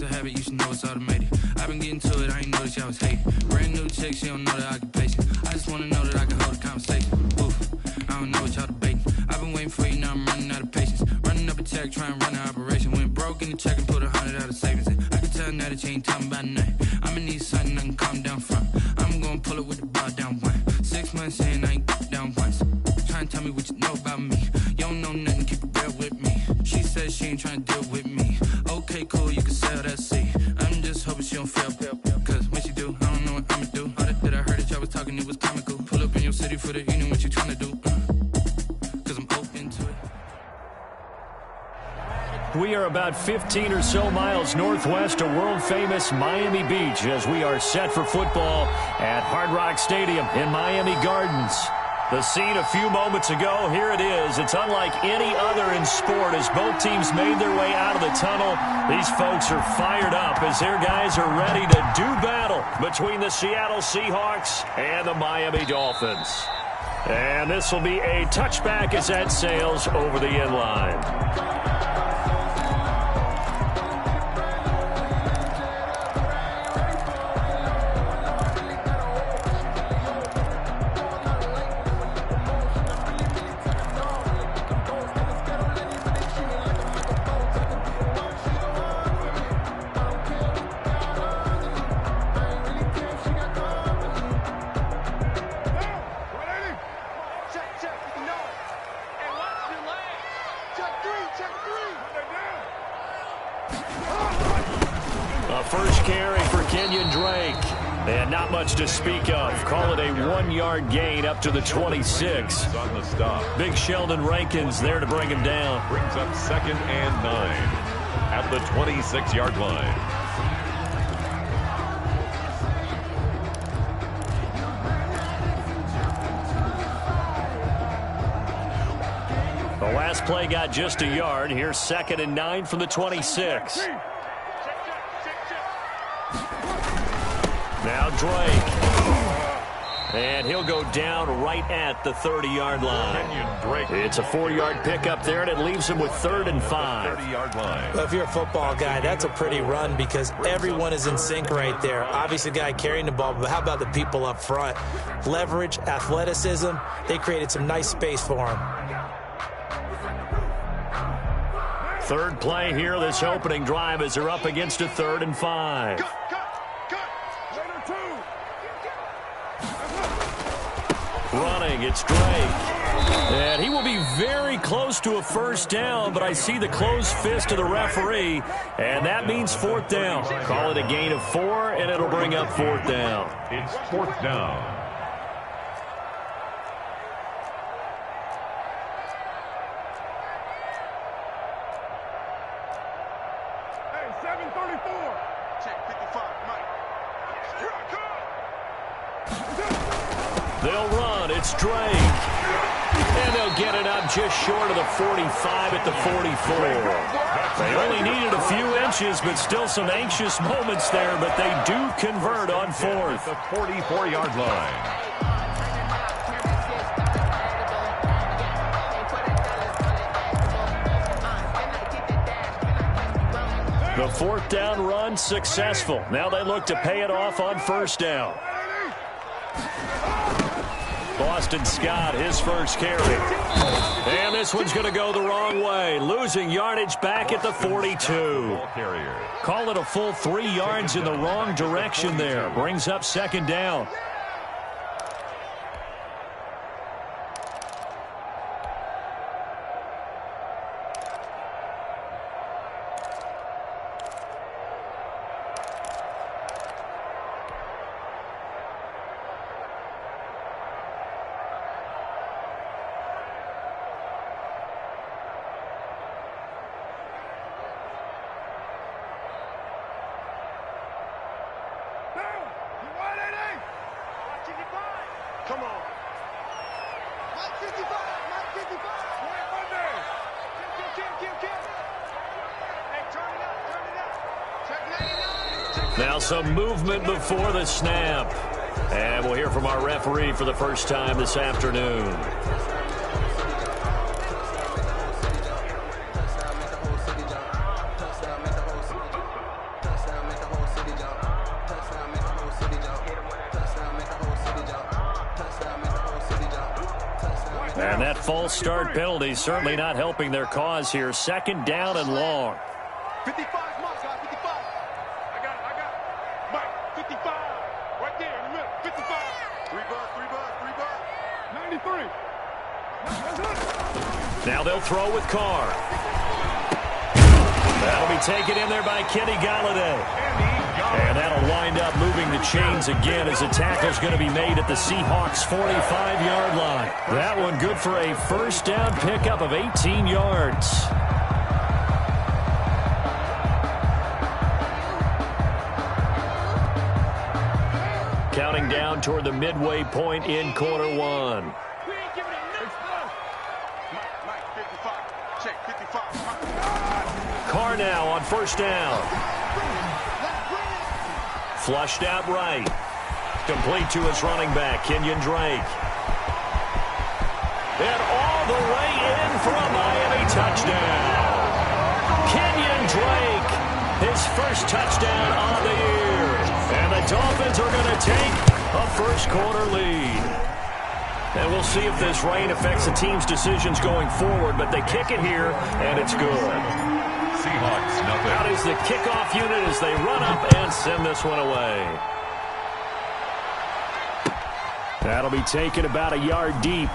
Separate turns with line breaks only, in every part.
a habit, you should know it's automated. I've been getting to it, I ain't noticed y'all was hating. Brand new chick, she don't know the occupation. I just wanna know that I can hold a conversation. Oof, I don't know what y'all debating. I've been waiting for you, now I'm running out of patience. Running up a check, trying to run an operation. Went broke in the check and put 100 out of savings in. I can tell now that you ain't talking about nothing. I'ma need something I can calm down from. I'm gonna pull it with the bar down one. 6 months in, I ain't down once. Trying to tell me what you know about me. You don't know nothing, keep it real with me. She says she ain't trying to deal with me. Okay, cool, you can sell that seat. I'm just hoping she don't fail. Cause when she do, I don't know what I'ma do. All that I heard that y'all was talking, it was comical. Pull up in your city for the evening, what you trying to do? Cause I'm open to it.
We are about 15 or so miles northwest of world-famous Miami Beach as we are set for football at Hard Rock Stadium in Miami Gardens. The scene a few moments ago, here it is. It's unlike any other in sport as both teams made their way out of the tunnel. These folks are fired up as their guys are ready to do battle between the Seattle Seahawks and the Miami Dolphins. And this will be a touchback as that sails over the end line. First carry for Kenyon Drake. And not much to speak of. Call it a 1-yard gain up to the 26.
On the stop.
Big Sheldon Rankins there to bring him down.
Brings up 2nd and 9 at the 26-yard line.
The last play got just a yard. Here's 2nd and 9 from the 26. Now Drake. And he'll go down right at the 30-yard line. It's a 4-yard pickup there, and it leaves him with 3rd and 5.
30-yard line.
Well, if you're a football guy, that's a pretty run because everyone is in sync right there. Obviously, the guy carrying the ball, but how about the people up front? Leverage, athleticism, they created some nice space for him.
Third play here, this opening drive, as they're up against a 3rd and 5. Running, it's Drake. And he will be very close to a first down, but I see the closed fist of the referee, and that means 4th down. Call it a gain of 4, and it'll bring up 4th down.
It's 4th down.
They'll run. It's Drake. And they'll get it up just short of the 45 at the 44. They only needed a few inches, but still some anxious moments there, but they do convert on 4th.
The 44-yard line.
The 4th down run successful. Now they look to pay it off on 1st down. Boston Scott, his first carry. And this one's going to go the wrong way. Losing yardage back at the 42. Call it a full 3 yards in the wrong direction there. Brings up 2nd down.
Come on. Mike 55. Mike 55. Hey, turn it up. Check 99.
Now some movement before the snap. And we'll hear from our referee for the first time this afternoon. And that false start penalty certainly not helping their cause here. 2nd down and long.
55 mark, guys, 55. I got it. Mike, 55. Right there in the middle, 55. 3 bucks. 93.
Now they'll throw with Carr. That'll be taken in there by Kenny Golladay. And that'll wind up moving the chains again as a tackle's going to be made at the Seahawks' 45-yard line. That one good for a first down pickup of 18 yards. Counting down toward the midway point in quarter 1. Carr now on first down. Flushed out right. Complete to his running back, Kenyon Drake. And all the way in for a Miami touchdown. Kenyon Drake, his first touchdown of the year. And the Dolphins are going to take a first-quarter lead. And we'll see if this rain affects the team's decisions going forward, but they kick it here, and it's good.
Seahawks, nothing.
Out is the kickoff unit as they run up and send this one away. That'll be taken about a yard deep.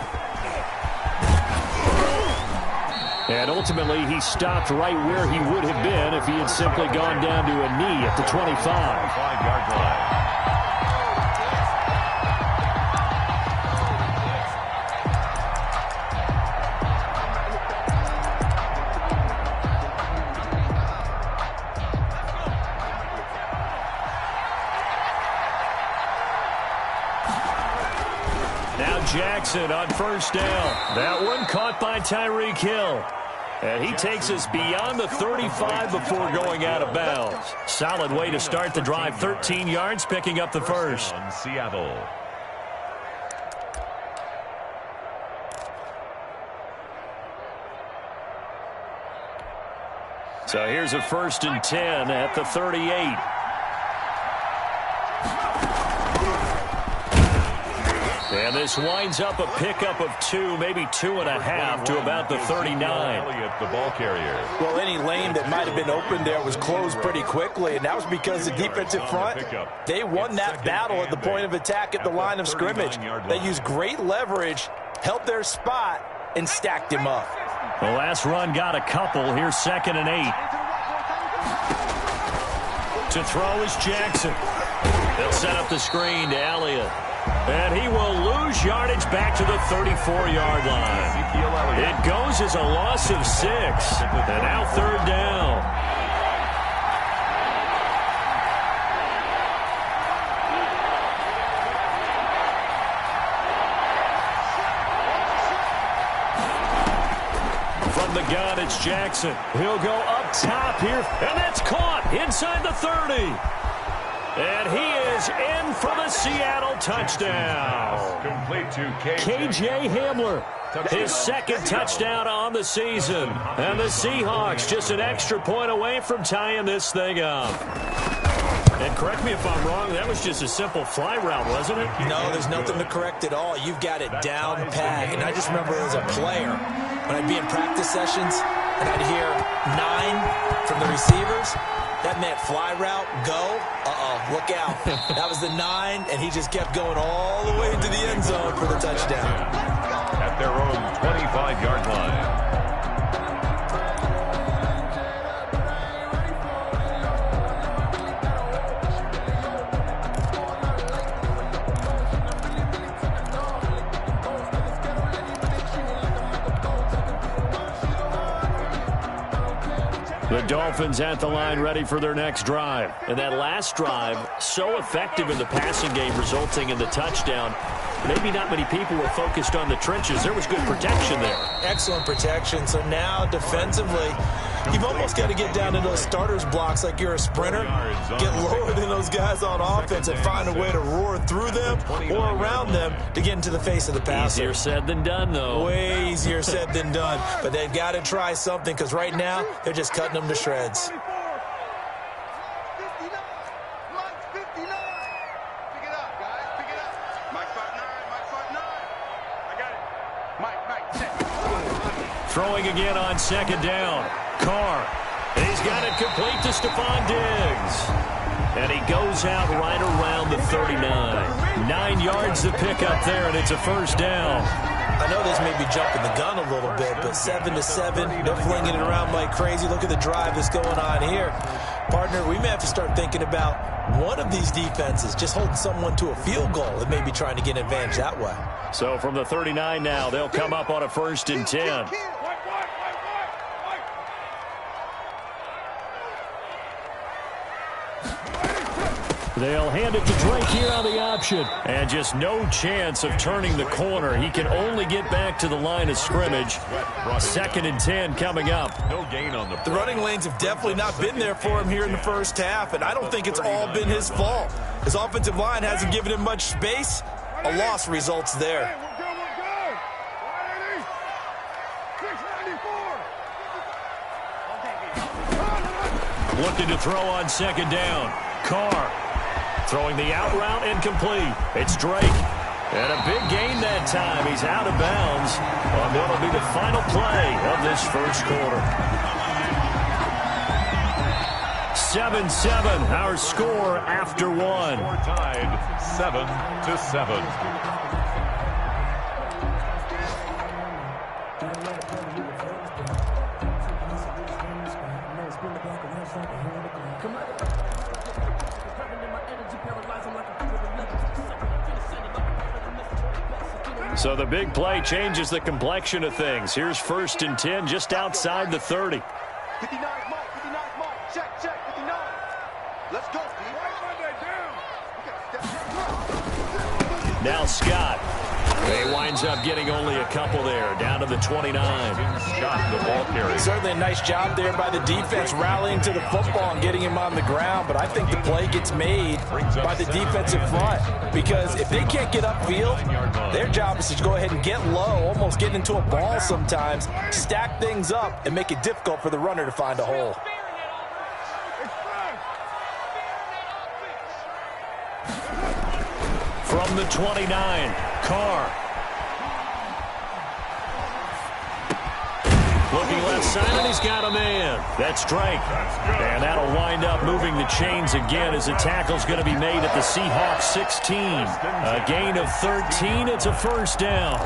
And ultimately, he stopped right where he would have been if he had simply gone down to a knee at the 25.
5-yard line.
Jackson on first down. That one caught by Tyreek Hill. And he takes us beyond the 35 before going out of bounds. Solid way to start the drive. 13 yards, picking up the first.
Seattle.
So here's a 1st and 10 at the 38. And this winds up a pickup of 2, maybe 2.5 to about the 39.
Elliott, the ball carrier.
Well, any lane that might have been open there was closed pretty quickly, and that was because the defensive front, they won that battle at the point of attack at the line of scrimmage. They used great leverage, held their spot, and stacked him up.
The last run got a couple. Here's 2nd and 8. To throw is Jackson. They'll set up the screen to Elliott. And he will lose yardage back to the 34-yard line. It goes as a loss of 6. And now 3rd down. From the gun, it's Jackson. He'll go up top here. And that's caught inside the 30. And he is in for the Seattle touchdown.
Complete to
KJ Hamler. His 2nd touchdown on the season. And the Seahawks just an extra point away from tying this thing up. And correct me if I'm wrong, that was just a simple fly route, wasn't it?
No, there's nothing to correct at all. You've got it down pat. And I just remember as a player, when I'd be in practice sessions and I'd hear 9 from the receivers, that meant fly route, go, look out. That was the 9, and he just kept going all the way into the end zone for the touchdown.
At their own 25-yard line.
The Dolphins at the line ready for their next drive. And that last drive, so effective in the passing game, resulting in the touchdown. Maybe not many people were focused on the trenches. There was good protection there.
Excellent protection. So now defensively, you've almost got to get down into those starters blocks like you're a sprinter. Get lower than those guys on offense and find a way to roar through them or around them to get into the face of the passer.
Easier said than done, though.
Way easier said than done. But they've got to try something because right now they're just cutting them to shreds.
Mike,
Throwing again on second down. Carr. He's got it complete to Stephon Diggs. And he goes out right around the 39. 9 yards to pick up there, and it's a first down.
I know this may be jumping the gun a little bit, but 7-7, they're flinging it around like crazy. Look at the drive that's going on here. Partner, we may have to start thinking about one of these defenses just holding someone to a field goal and maybe trying to get an advantage that way.
So from the 39 now, they'll come up on a 1st and 10. They'll hand it to Drake here on the option. And just no chance of turning the corner. He can only get back to the line of scrimmage. 2nd and 10 coming up.
No gain on the
running lanes have definitely not been there for him here in the first half, and I don't think it's all been his fault. His offensive line hasn't given him much space. A loss results there.
Looking to throw on second down. Carr. Throwing the out route incomplete. It's Drake. And a big gain that time. He's out of bounds on what will be the final play of this first quarter. 7-7, our score after one.
Score tied 7-7.
So the big play changes the complexion of things. Here's 1st and 10 just outside the 30.
59 mark, 59 mark. Check, 59. Let's go,
Now Scott. He winds up getting only a couple there, down to the 29.
Scott, the ball carrier.
Certainly a nice job there by the defense rallying to the football and getting him on the ground, but I think the play gets made by the defensive front because if they can't get upfield, their job is to go ahead and get low, almost get into a ball sometimes, stack things up, and make it difficult for the runner to find a hole.
From the 29, Carr. Looking left side, and he's got a man. That's Drake. And that'll wind up moving the chains again as the tackle's going to be made at the Seahawks 16. A gain of 13. It's a first down.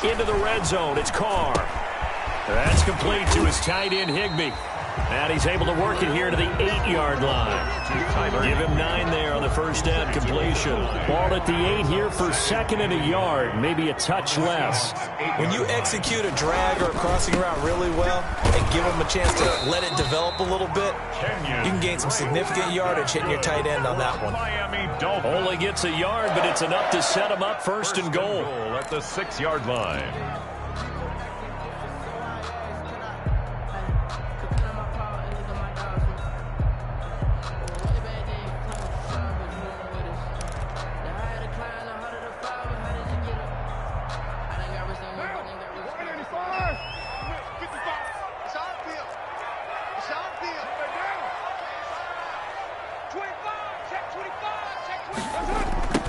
Into the red zone, it's Carr. That's complete to his tight end, Higbee. And he's able to work it here to the 8-yard line. Give him 9 there on the first down completion. Ball at the 8 here for 2nd and a yard, maybe a touch less.
When you execute a drag or a crossing route really well and give them a chance to let it develop a little bit, you can gain some significant yardage hitting your tight end on that one.
Only gets a yard, but it's enough to set him up 1st and goal.
At the 6-yard line.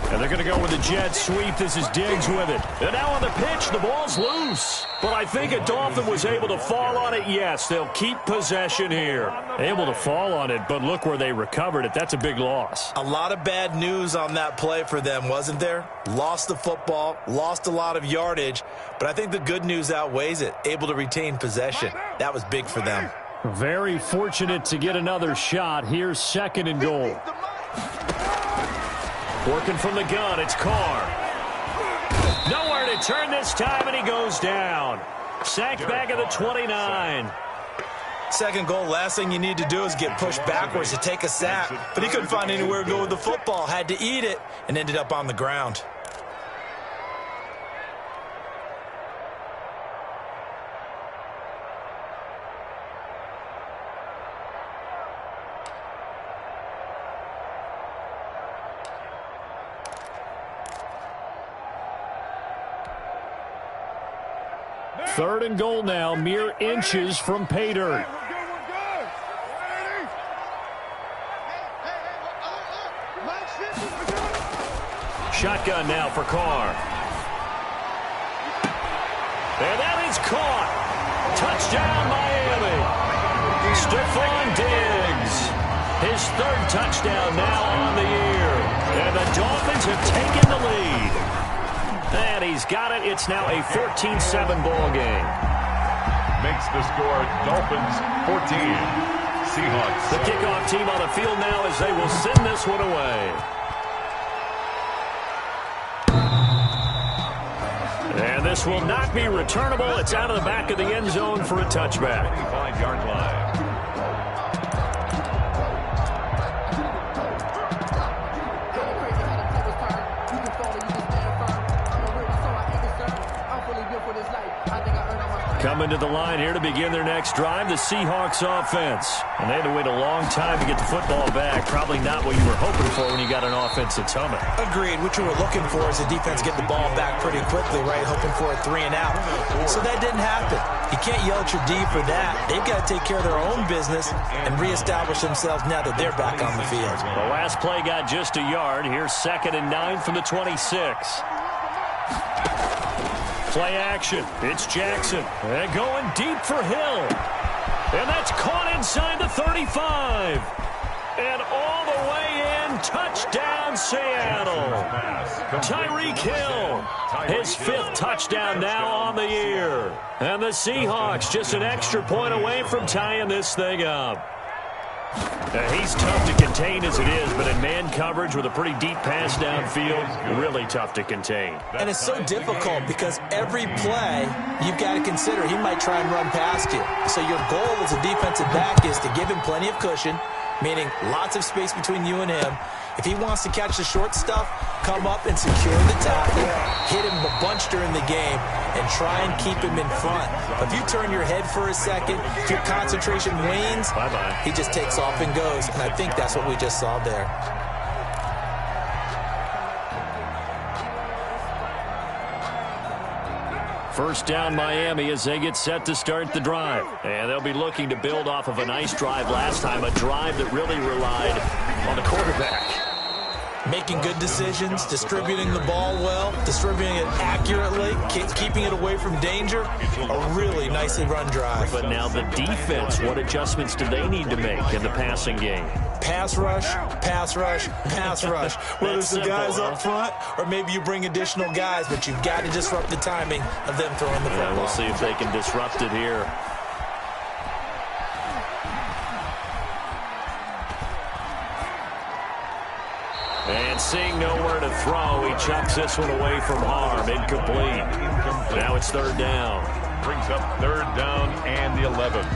And they're going to go with a jet sweep. This is Diggs with it. And now on the pitch, the ball's loose. But I think a Dolphin was able to fall on it. Yes, they'll keep possession here. Able to fall on it, but look where they recovered it. That's a big loss.
A lot of bad news on that play for them, wasn't there? Lost the football, lost a lot of yardage, but I think the good news outweighs it. Able to retain possession. That was big for them.
Very fortunate to get another shot. Here's 2nd and goal. Working from the gun, it's Carr. Nowhere to turn this time, and he goes down. Sacked back at the 29.
2nd goal, last thing you need to do is get pushed backwards to take a sack. But he couldn't find anywhere to go with the football. Had to eat it and ended up on the ground.
Third and goal now, mere inches from pay dirt. Shotgun now for Carr. And that is caught. Touchdown, Miami. Stephon Diggs. His third touchdown now on the year. And the Dolphins have taken the lead. And he's got it. It's now a 14-7 ball game.
Makes the score Dolphins 14. Seahawks.
The kickoff team on the field now as they will send this one away. And this will not be returnable. It's out of the back of the end zone for a touchback.
25-yard line.
Coming to the line here to begin their next drive, the Seahawks offense. And they had to wait a long time to get the football back. Probably not what you were hoping for when you got an offense that's humming.
Agreed. What you were looking for is the defense get the ball back pretty quickly, right? Hoping for a 3 and out. So that didn't happen. You can't yell at your D for that. They've got to take care of their own business and reestablish themselves now that they're back on the field.
The last play got just a yard. Here's 2nd and 9 from the 26. Play action. It's Jackson. And going deep for Hill. And that's caught inside the 35. And all the way in. Touchdown, Seattle. Tyreek Hill. His 5th touchdown now on the year. And the Seahawks just an extra point away from tying this thing up. He's tough to contain as it is, but in man coverage with a pretty deep pass downfield, really tough to contain.
And it's so difficult because every play you've got to consider he might try and run past you. So your goal as a defensive back is to give him plenty of cushion, meaning lots of space between you and him. If he wants to catch the short stuff, come up and secure the tackle, hit him a bunch during the game, and try and keep him in front. If you turn your head for a second, if your concentration wanes, he just takes off and goes. And I think that's what we just saw there.
First down, Miami, as they get set to start the drive. And they'll be looking to build off of a nice drive last time, a drive that really relied on the quarterback.
Making good decisions, distributing the ball well, distributing it accurately, keeping it away from danger. A really nicely run drive.
But now the defense, what adjustments do they need to make in the passing game?
Pass rush, pass rush, pass rush. Whether it's the guys up front or maybe you bring additional guys, but you've got to disrupt the timing of them throwing the football.
We'll see if they can disrupt it here. And seeing nowhere to throw, he chucks this one away from harm. Incomplete. Now it's 3rd down.
Brings up 3rd down and the 11.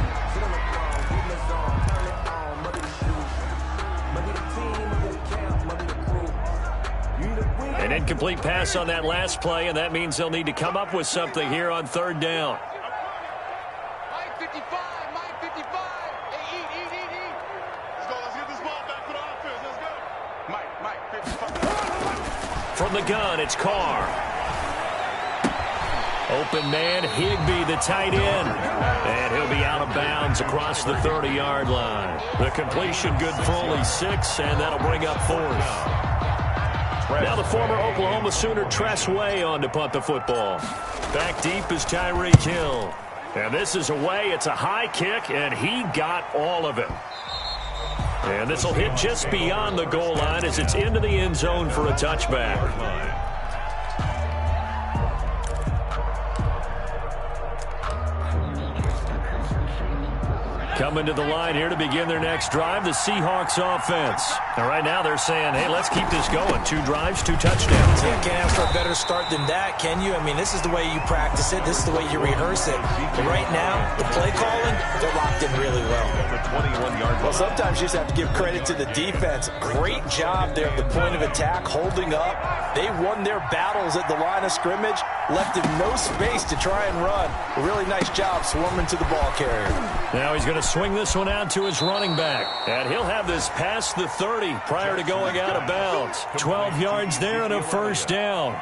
An incomplete pass on that last play, and that means they'll need to come up with something here on 3rd down.
Mike 55, Mike 55. Hey, eat. Let's go. Let's get this ball back for the offense. Let's go. Mike 55.
From the gun, it's Carr. Open man, Higbee, the tight end. And he'll be out of bounds across the 30-yard line. The completion good for only 6, and that'll bring up 4th. Now the former Oklahoma Sooner Tress Way on to punt the football. Back deep is Tyreek Hill. And this is away. It's a high kick, and he got all of it. And this will hit just beyond the goal line as it's into the end zone for a touchback. Coming to the line here to begin their next drive, the Seahawks offense. And right now they're saying, hey, let's keep this going. 2 drives, 2 touchdowns.
Yeah, can't ask for a better start than that, can you? I mean, this is the way you practice it. This is the way you rehearse it. But right now, the play calling, they're locked in really well. Well, sometimes you just have to give credit to the defense. Great job there at the point of attack, holding up. They won their battles at the line of scrimmage, left him no space to try and run. A really nice job swarming to the ball carrier.
Now he's going to swing this one out to his running back. And he'll have this past the 30 prior to going out of bounds. 12 yards there and a 1st down.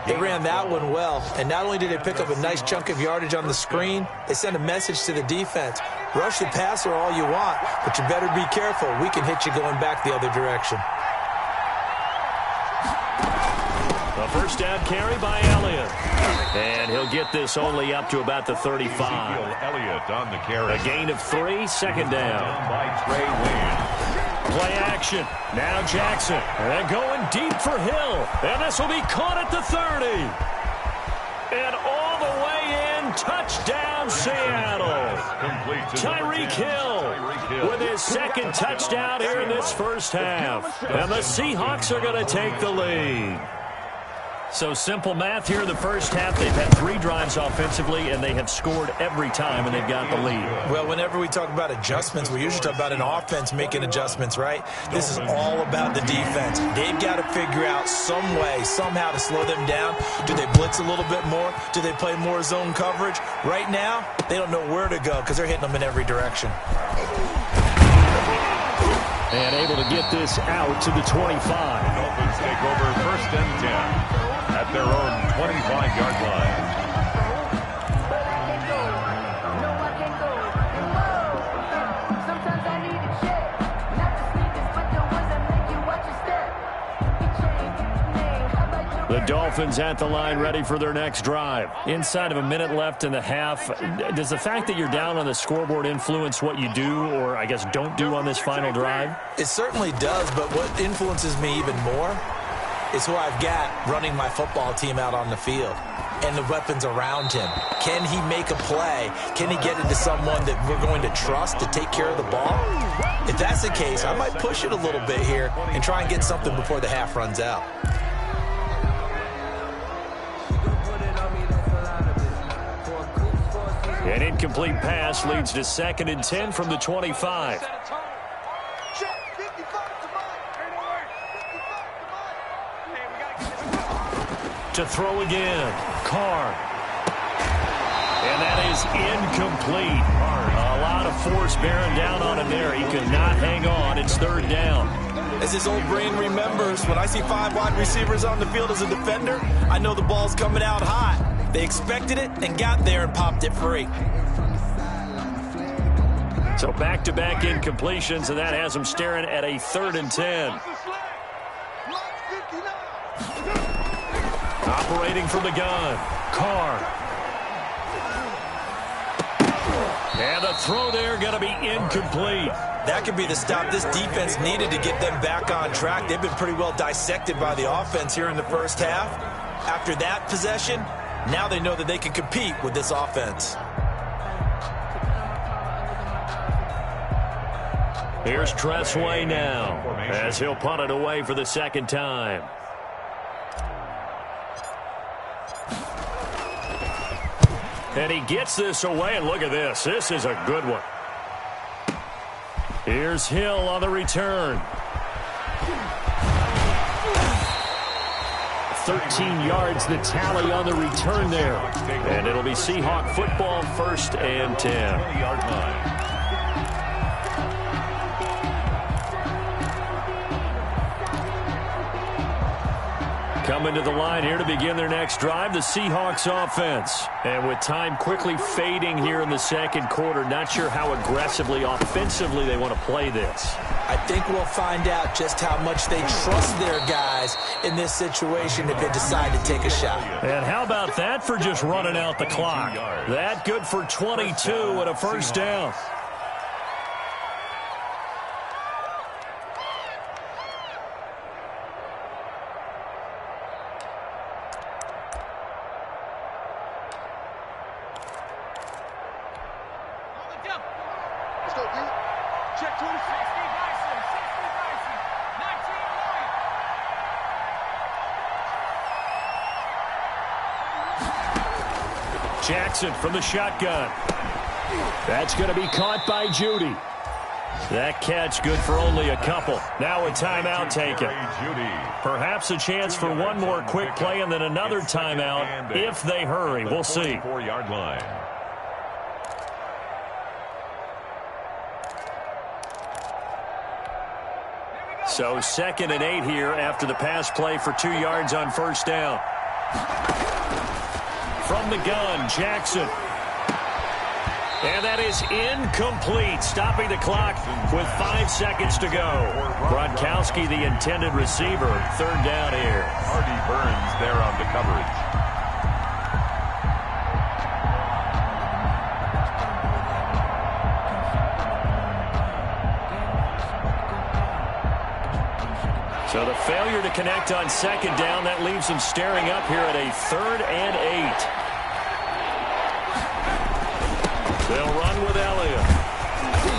They ran that one well, and not only did they pick up a nice chunk of yardage on the screen, they sent a message to the defense. Rush the passer all you want, but you better be careful. We can hit you going back the other direction.
A first down carry by Elliott. And he'll get this only up to about the 35.
Elliott on the carry.
A gain of 3, second down.
By Trey Wayne.
Play action. Now Jackson. And going deep for Hill. And this will be caught at the 30. And all the way in. Touchdown, Seattle. Tyreek Hill with his second touchdown here in this first half. And the Seahawks are going to take the lead. So simple math here in the first half. They've had 3 drives offensively, and they have scored every time, and they've got the lead.
Well, whenever we talk about adjustments, we usually talk about an offense making adjustments, right? This is all about the defense. They've got to figure out some way, somehow to slow them down. Do they blitz a little bit more? Do they play more zone coverage? Right now, they don't know where to go because they're hitting them in every direction.
And able to get this out to the 25.
Dolphins take over first and 10. At their own 25-yard line.
The Dolphins at the line ready for their next drive. Inside of a minute left in the half, does the fact that you're down on the scoreboard influence what you do or, I guess, don't do on this final drive?
It certainly does, but what influences me even more is who I've got running my football team out on the field and the weapons around him. Can he make a play? Can he get into someone that we're going to trust to take care of the ball? If that's the case, I might push it a little bit here and try and get something before the half runs out.
An incomplete pass leads to 2nd and 10 from the 25. To throw again. Carr. And that is incomplete. A lot of force bearing down on him there. He could not hang on. It's 3rd down.
As his old brain remembers, when I see 5 wide receivers on the field as a defender, I know the ball's coming out hot. They expected it and got there and popped it free.
So back-to-back incompletions, and that has them staring at a 3rd and 10. Operating from the gun. Carr. And the throw there going to be incomplete.
That could be the stop this defense needed to get them back on track. They've been pretty well dissected by the offense here in the first half. After that possession, now they know that they can compete with this offense.
Here's Tressway now as he'll punt it away for the 2nd time. And he gets this away, and look at this. This is a good one. Here's Hill on the return. 13 yards the tally on the return there. And it'll be Seahawk football, 1st and 10.
20-yard line.
Coming to the line here to begin their next drive, the Seahawks offense. And with time quickly fading here in the 2nd quarter, not sure how aggressively, offensively they want to play this.
I think we'll find out just how much they trust their guys in this situation if they decide to take a shot.
And how about that for just running out the clock? That good for 22 and a 1st down. Jackson from the shotgun. That's going to be caught by Judy. That catch good for only a couple. Now a timeout taken. Perhaps a chance for one more quick play and then another timeout if they hurry. We'll see.
4-yard line.
So 2nd and 8 here after the pass play for 2 yards on 1st down. From the gun, Jackson. And that is incomplete, stopping the clock with 5 seconds to go. Gronkowski, the intended receiver, third down here.
Artie Burns there on the coverage.
So the failure to connect on second down, that leaves them staring up here at a 3rd and 8. They'll run with Elliott.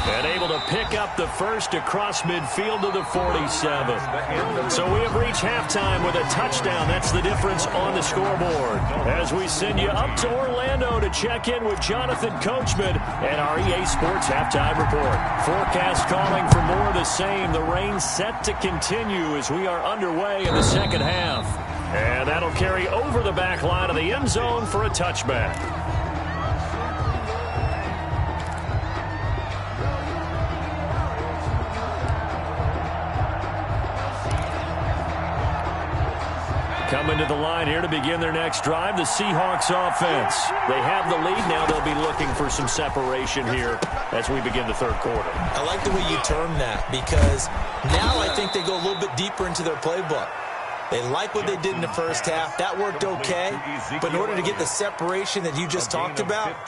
And able to pick up the first across midfield to the 47. So we have reached halftime with a touchdown. That's the difference on the scoreboard. As we send you up to Orlando to check in with Jonathan Coachman and our EA Sports Halftime Report. Forecast calling for more of the same. The rain set to continue as we are underway in the second half. And that'll carry over the back line of the end zone for a touchback. Coming to the line here to begin their next drive, the Seahawks offense. They have the lead now. They'll be looking for some separation here as we begin the third quarter.
I like the way you term that because now I think they go a little bit deeper into their playbook. They like what they did in the first half. That worked okay. But in order to get the separation that you just talked about,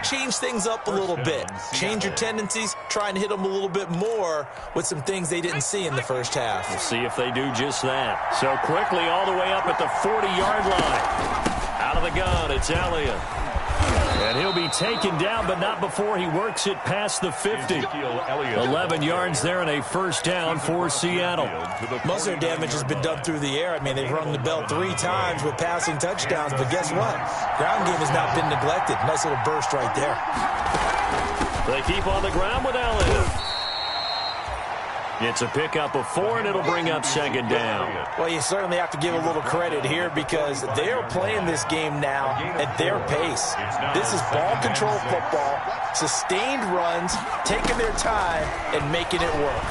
change things up a little bit. Change your tendencies, try and hit them a little bit more with some things they didn't see in the first half.
We'll see if they do just that. So quickly all the way up at the 40-yard line. Out of the gun, it's Elliott. And he'll be taken down, but not before he works it past the 50. 11 yards there and a first down for Seattle.
Most of their damage has been done through the air. I mean, they've rung the bell 3 times with passing touchdowns, but guess what? Ground game has not been neglected. Nice little burst right there.
They keep on the ground with Elliott. It's a pickup of 4, and it'll bring up second down.
Well, you certainly have to give a little credit here because they are playing this game now at their pace. This is ball control football, sustained runs, taking their time, and making it work.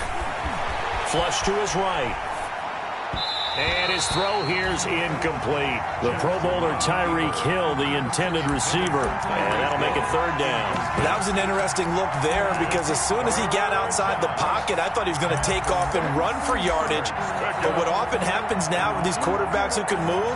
Flush to his right. And his throw here's incomplete. The Pro Bowler Tyreek Hill, the intended receiver. And that'll make it third down.
That was an interesting look there because as soon as he got outside the pocket, I thought he was going to take off and run for yardage. But what often happens now with these quarterbacks who can move,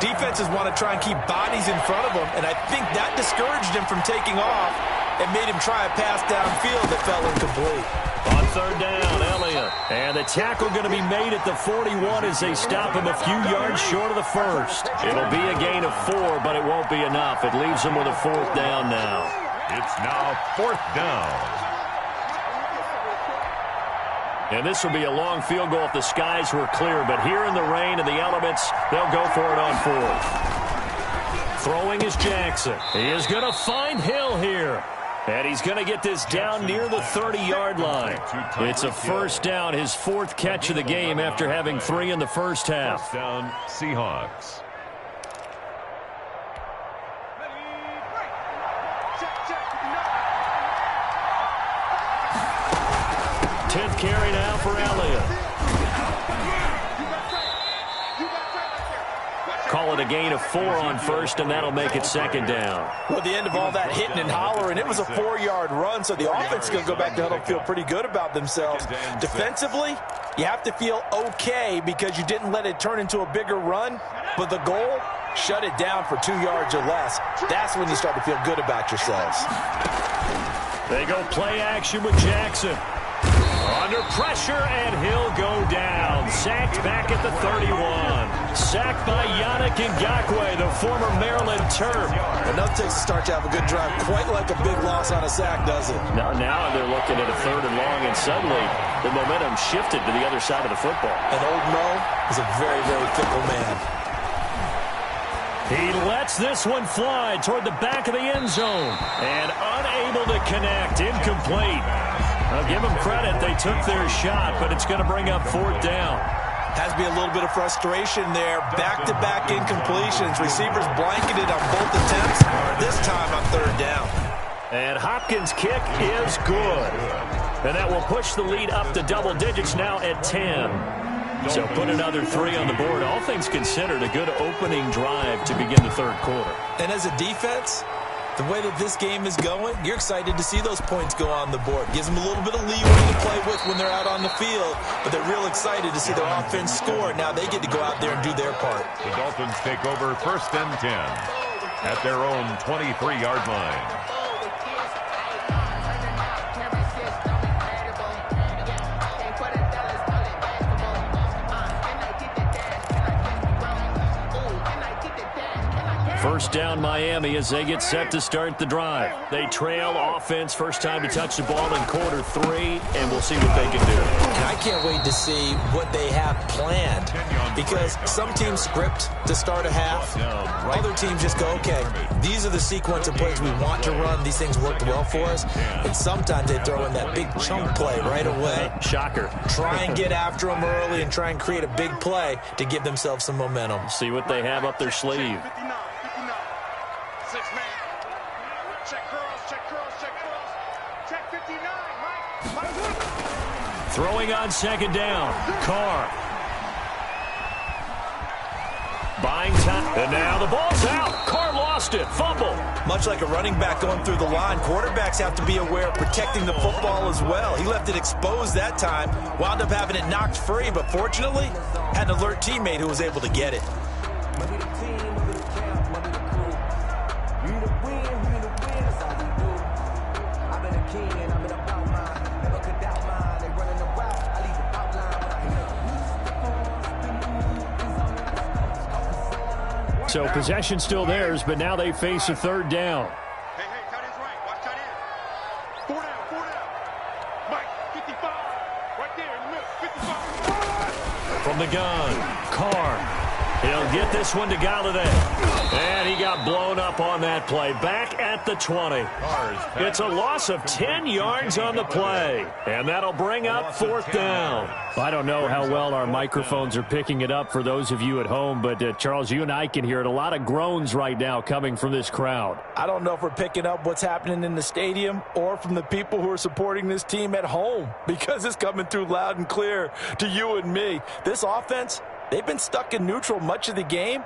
defenses want to try and keep bodies in front of them. And I think that discouraged him from taking off and made him try a pass downfield that fell incomplete.
On third down, Elliott. And the tackle going to be made at the 41 as they stop him a few yards short of the first. It'll be a gain of 4, but it won't be enough. It leaves them with a fourth down now.
It's now fourth down.
And this will be a long field goal if the skies were clear. But here in the rain and the elements, they'll go for it on fourth. Throwing is Jackson. He is going to find Hill here. And he's going to get this down near the 30-yard line. It's a first down, his 4th catch of the game after having 3 in the first half.
First down, Seahawks.
Tenth carry now for Elliott. Call it a gain of 4 on first, and that'll make it second down.
Well, at the end of all that hitting and hollering, it was a 4-yard run, so the offense is going to go back to huddle, feel pretty good about themselves. Defensively, you have to feel okay because you didn't let it turn into a bigger run, but the goal, shut it down for 2 yards or less. That's when you start to feel good about yourselves.
They go play action with Jackson. Under pressure, and he'll go down. Sacked back at the 31. Sacked by Yannick Ngakoue, the former Maryland Terp.
Enough takes to start to have a good drive. Quite like a big loss on a sack, does it?
Now they're looking at a 3rd and long, and suddenly the momentum shifted to the other side of the football.
And old Mo is a very, very fickle man.
He lets this one fly toward the back of the end zone. And unable to connect. Incomplete. I'll give them credit. They took their shot, but it's going to bring up 4th down.
Has to be a little bit of frustration there. Back-to-back incompletions. Receivers blanketed on both attempts. This time on 3rd down.
And Hopkins' kick is good. And that will push the lead up to double digits now at 10. So put another 3 on the board. All things considered, a good opening drive to begin the third quarter.
And as a defense, the way that this game is going, you're excited to see those points go on the board. Gives them a little bit of leeway to play with when they're out on the field, but they're real excited to see their offense score. Now they get to go out there and do their part.
The Dolphins take over 1st and 10 at their own 23-yard line.
First down Miami as they get set to start the drive. They trail offense, first time to touch the ball in quarter 3, and we'll see what they can do.
And I can't wait to see what they have planned, because some teams script to start a half. Other teams just go, okay, these are the sequence of plays we want to run. These things worked well for us. And sometimes they throw in that big chunk play right away.
Shocker.
Try and get after them early and try and create a big play to give themselves some momentum.
See what they have up their sleeve.
6-man. Check curls, check curls, check curls. Check 59, Mike.
Throwing on second down. Carr. Buying time. And now the ball's out. Carr lost it. Fumble.
Much like a running back going through the line, quarterbacks have to be aware of protecting the football as well. He left it exposed that time. Wound up having it knocked free, but fortunately, had an alert teammate who was able to get it.
So possession still theirs, but now they face a third down.
Hey, tight end's right. Watch tight end. 4 down. Mike, 55. Right there in the middle. 55.
From the gun, Carr. He'll get this one to Galladay. And he got blown up on that play. Back at the 20. It's a loss of 10 yards on the play. And that'll bring up 4th down. I don't know how well our microphones are picking it up for those of you at home, but Charles, you and I can hear it. A lot of groans right now coming from this crowd.
I don't know if we're picking up what's happening in the stadium or from the people who are supporting this team at home, because it's coming through loud and clear to you and me. This offense, they've been stuck in neutral much of the game,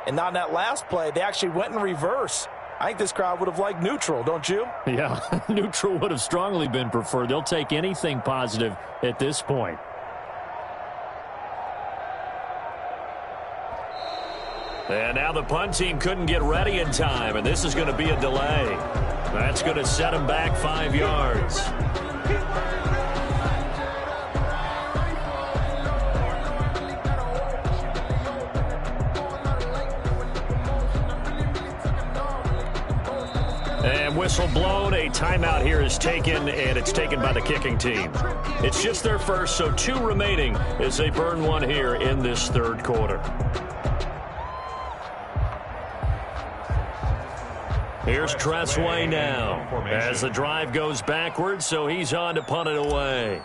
and on that last play, they actually went in reverse. I think this crowd would have liked neutral, don't you?
Yeah, neutral would have strongly been preferred. They'll take anything positive at this point. And now the punt team couldn't get ready in time, and this is going to be a delay. That's going to set them back 5 yards. And whistle blown. A timeout here is taken, and it's taken by the kicking team. It's just their first, so 2 remaining as they burn one here in this third quarter. Here's Tressway now as the drive goes backwards, so he's on to punt it away.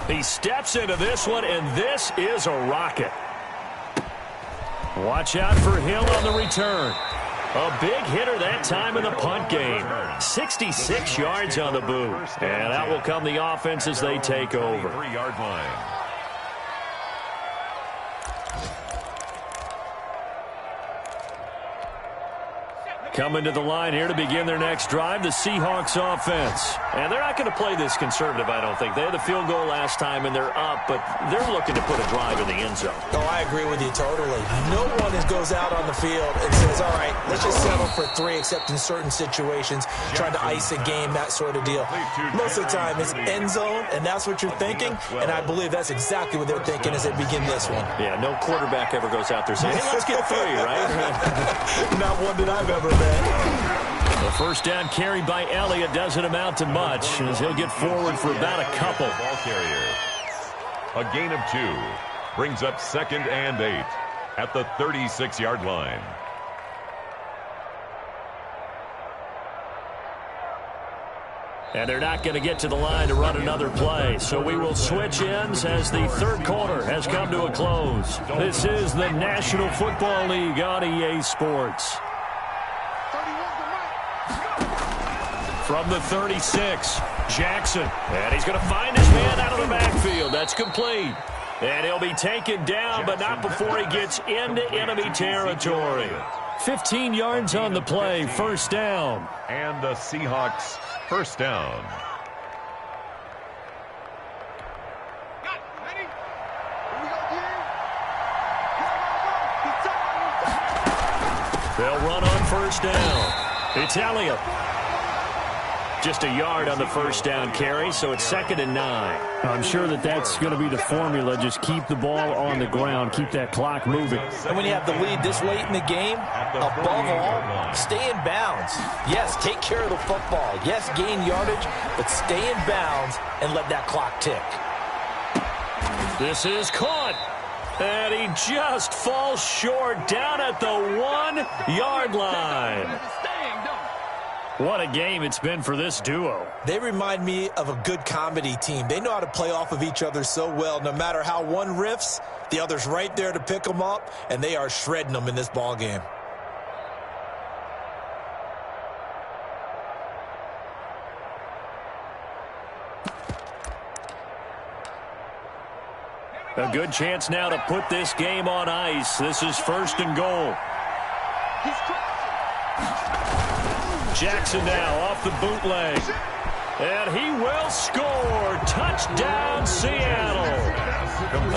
He steps into this one, and this is a rocket. Watch out for Hill on the return. A big hitter that time in the punt game. 66 yards on the boot. And out will come the offense as they take over.
3-yard line.
Coming to the line here to begin their next drive, the Seahawks offense. And they're not going to play this conservative, I don't think. They had the field goal last time, and they're up, but they're looking to put a drive in the end zone.
Oh, I agree with you totally. No one goes out on the field and says, all right, let's just settle for 3, except in certain situations, trying to ice a game, that sort of deal. Most of the time, it's end zone, and that's what you're thinking, and I believe that's exactly what they're thinking as they begin this one.
Yeah, no quarterback ever goes out there saying, hey, let's get 3, right?
Not one that I've ever met.
The first down carry by Elliott doesn't amount to much, as he'll get forward for about a couple.
Ball carrier. A gain of 2 brings up 2nd and 8 at the 36-yard line.
And they're not going to get to the line to run another play. So we will switch ends as the third quarter has come to a close. This is the National Football League on EA Sports. From the 36, Jackson. And he's going to find his man out of the backfield. That's complete. And he'll be taken down, but not before he gets into enemy territory. 15 yards on the play, first down.
And the Seahawks first down.
They'll run on first down. It's Elliott. Just a yard on the first down carry, so it's 2nd and 9.
I'm sure that's going to be the formula. Just keep the ball on the ground. Keep that clock moving.
And when you have the lead this late in the game, above all, stay in bounds. Yes, take care of the football. Yes, gain yardage, but stay in bounds and let that clock tick.
This is caught. And he just falls short down at the 1-yard line. What a game it's been for this duo.
They remind me of a good comedy team. They know how to play off of each other so well. No matter how one riffs, the other's right there to pick them up, and they are shredding them in this ball game.
A good chance now to put this game on ice. This is 1st and goal. Jackson now off the bootleg. And he will score. Touchdown, Seattle.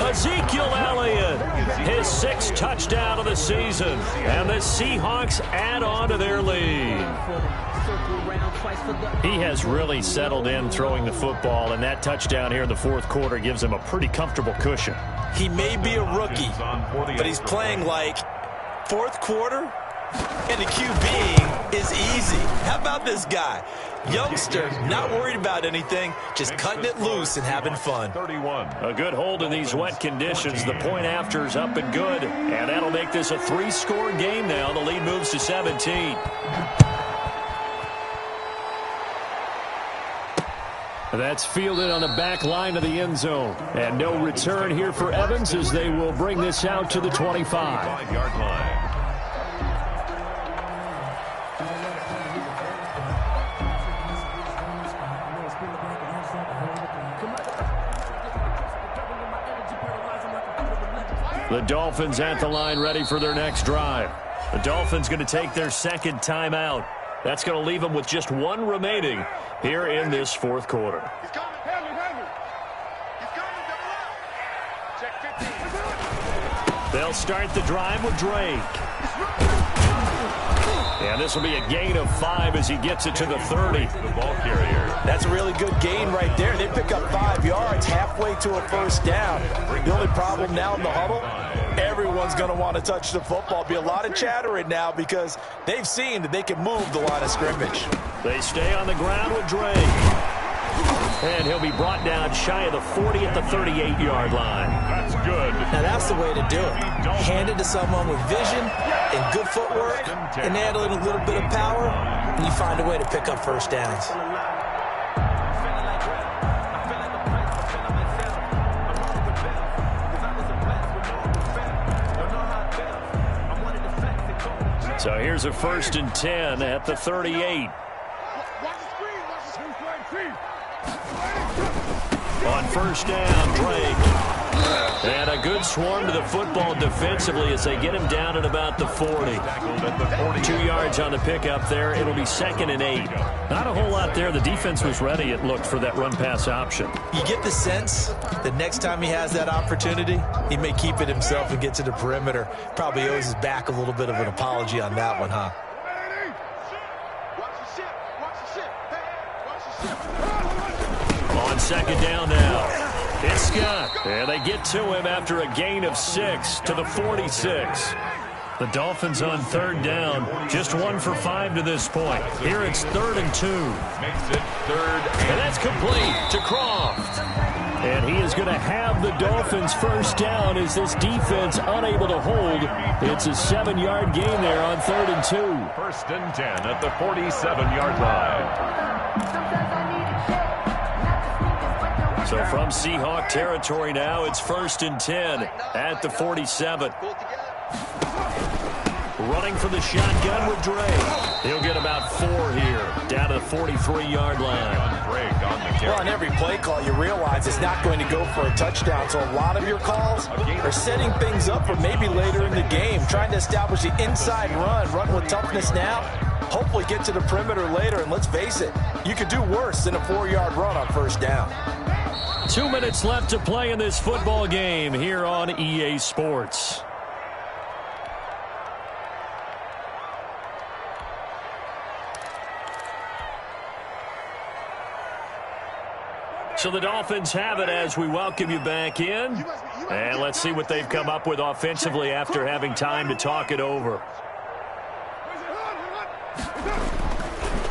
Ezekiel Elliott, his 6th touchdown of the season. And the Seahawks add on to their lead. He has really settled in throwing the football, and that touchdown here in the 4th quarter gives him a pretty comfortable cushion.
He may be a rookie, but he's playing like 4th quarter, and the QBing is easy. How about this guy? Youngster, not worried about anything, just cutting it loose and having fun.
31.
A good hold in these wet conditions. The point after is up and good, and that'll make this a 3-score game now. The lead moves to 17. That's fielded on the back line of the end zone. And no return here for Evans as they will bring this out to the 25.
5-yard line.
The Dolphins at the line ready for their next drive. The Dolphins going to take their 2nd timeout. That's going to leave them with just 1 remaining here in this 4th quarter.
He's coming. He's coming. Check 15.
They'll start the drive with Drake. And this will be a gain of 5 as he gets it to the 30.
The ball carrier.
That's a really good gain right there. They pick up 5 yards halfway to a first down. The only problem now in the huddle, everyone's going to want to touch the football. Be a lot of chattering now because they've seen that they can move the line of scrimmage.
They stay on the ground with Drake. And he'll be brought down shy of the 40 at the 38-yard line.
That's good.
Now that's the way to do it. Hand it to someone with vision and good footwork and add a little bit of power, and you find a way to pick up first downs.
So here's a 1st and 10 at the 38. On first down, Drake. And a good swarm to the football defensively as they get him down at about the 40. 2 yards on the pickup there. It'll be 2nd and 8. Not a whole lot there. The defense was ready, it looked, for that run-pass option.
You get the sense that next time he has that opportunity, he may keep it himself and get to the perimeter. Probably owes his back a little bit of an apology on that one, huh?
On 2nd down now. It's Scott. And they get to him after a gain of 6 to the 46. The Dolphins on 3rd down. Just 1 for 5 to this point. Here it's 3rd and 2.
Makes it 3rd
And that's complete to Croft. And he is going to have the Dolphins first down as this defense unable to hold. It's a 7-yard gain there on 3rd and 2.
1st and 10 at the 47-yard line.
So from Seahawk territory now, it's 1st and 10 at the 47. running for the shotgun with Drake. He'll get about 4 here, down to the 43-yard line.
Well, on every play call, you realize it's not going to go for a touchdown, so a lot of your calls are setting things up for maybe later in the game, trying to establish the inside run with toughness now, hopefully get to the perimeter later, and let's face it, you could do worse than a 4-yard run on first down.
2 minutes left to play in this football game here on EA Sports. So the Dolphins have it as we welcome you back in. And let's see what they've come up with offensively after having time to talk it over.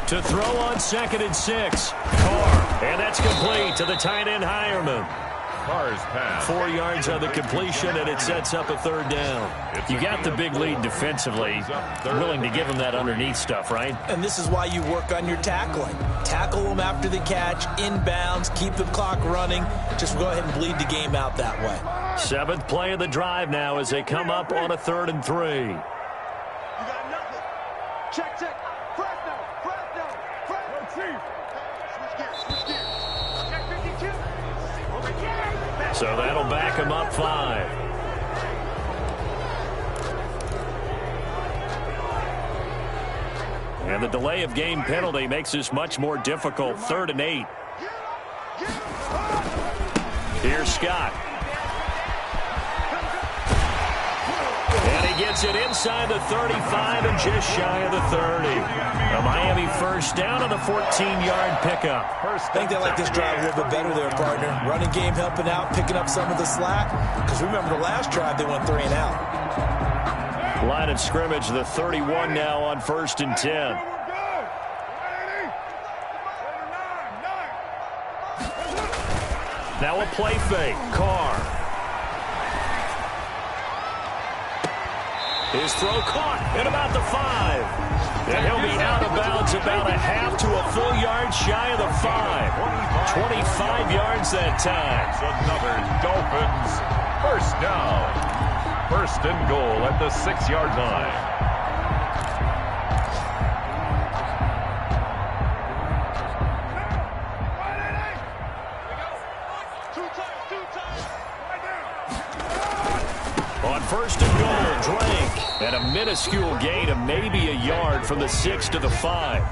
To throw on 2nd and 6. Carr. And that's complete to the tight end Hireman.
Carr's pass.
4 yards on the completion, and it sets up a 3rd down. You got the big lead defensively. Willing to give them that underneath stuff, right?
And this is why you work on your tackling. Tackle them after the catch, inbounds, keep the clock running. Just go ahead and bleed the game out that way.
7th play of the drive now as they come up on a 3rd and 3.
You got nothing. Check. Press now. Switch gears. Check 52.
So that'll back them up 5. And the delay of game penalty makes this much more difficult. 3rd and 8. Here's Scott. And he gets it inside the 35 and just shy of the 30. A Miami first down on the 14-yard pickup.
I think they like this drive a little bit better there, partner. Running game helping out, picking up some of the slack. Because remember the last drive, they went 3 and out.
Line of scrimmage, the 31 now on 1st and 10. Now a play fake. Carr. His throw caught at about the 5. And he'll be out of bounds about a half to a full yard shy of the 5. 25 yards that time.
Another Dolphins first down. 1st and goal at the 6-yard line.
On 1st and goal, Drake. And a minuscule gain of maybe a yard from the 6 to the 5.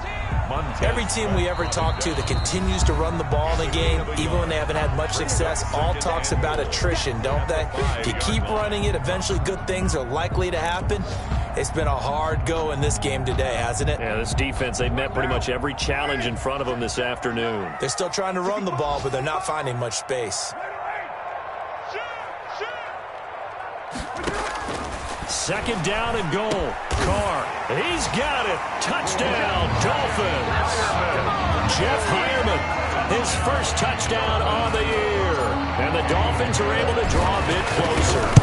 Every team we ever talk to that continues to run the ball in a game, even when they haven't had much success, all talks about attrition, don't they? If you keep running it, eventually good things are likely to happen. It's been a hard go in this game today, hasn't it?
Yeah, this defense, they've met pretty much every challenge in front of them this afternoon.
They're still trying to run the ball, but they're not finding much space.
2nd down and goal. Carr. He's got it. Touchdown, Dolphins. Jeff Hireman, his first touchdown on the year. And the Dolphins are able to draw a bit closer.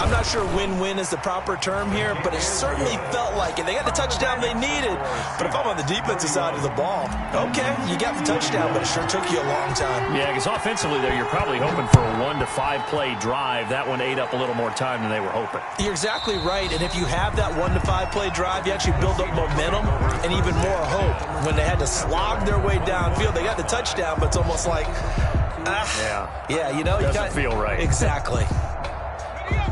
I'm not sure win-win is the proper term here, but it certainly felt like it. They got the touchdown they needed. But if I'm on the defensive side of the ball, okay, you got the touchdown, but it sure took you a long time.
Yeah, because offensively there, you're probably hoping for a 1 to 5 play drive. That one ate up a little more time than they were hoping.
You're exactly right, and if you have that 1 to 5 play drive, you actually build up momentum and even more hope. When they had to slog their way downfield, they got the touchdown, but it's almost like, yeah, you know,
doesn't feel right.
Exactly.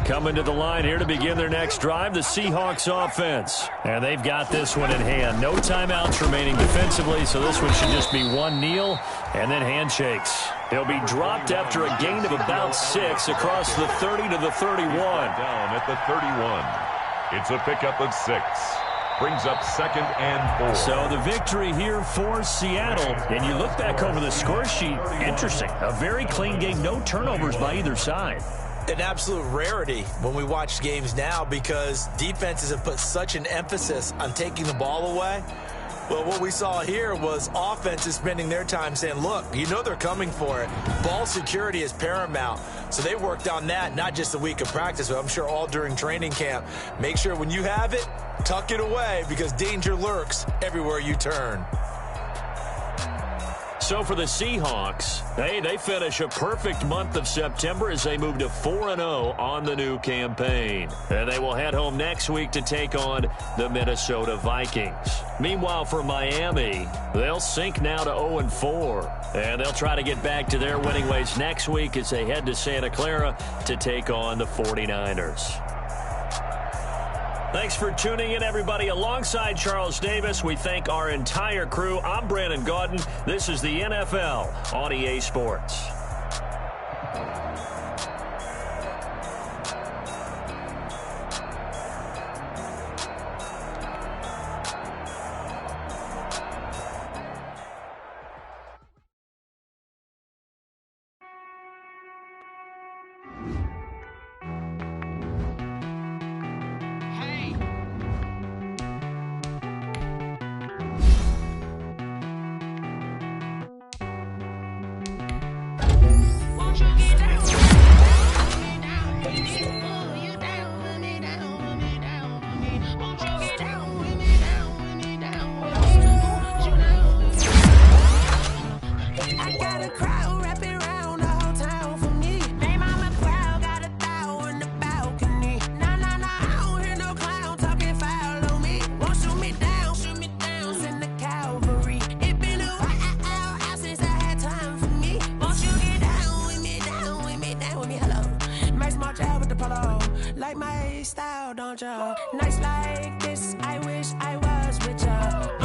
Coming to the line here to begin their next drive, the Seahawks offense. And they've got this one in hand. No timeouts remaining defensively, so this one should just be one kneel and then handshakes. He'll be dropped after a gain of about 6 across the 30 to the 31.
Down at the 31. It's a pickup of 6. Brings up 2nd and 4.
So the victory here for Seattle. And you look back over the score sheet, interesting. A very clean game, no turnovers by either side.
An absolute rarity when we watch games now because defenses have put such an emphasis on taking the ball away. Well, what we saw here was offenses spending their time saying, look, you know they're coming for it. Ball security is paramount. So they worked on that, not just a week of practice, but I'm sure all during training camp. Make sure when you have it, tuck it away because danger lurks everywhere you turn.
So for the Seahawks, hey, they finish a perfect month of September as they move to 4-0 on the new campaign. And they will head home next week to take on the Minnesota Vikings. Meanwhile, for Miami, they'll sink now to 0-4. And they'll try to get back to their winning ways next week as they head to Santa Clara to take on the 49ers. Thanks for tuning in, everybody. Alongside Charles Davis, we thank our entire crew. I'm Brandon Gaudin. This is the NFL on EA Sports.
Like my style, don't you? Nights like this, I wish I was with ya.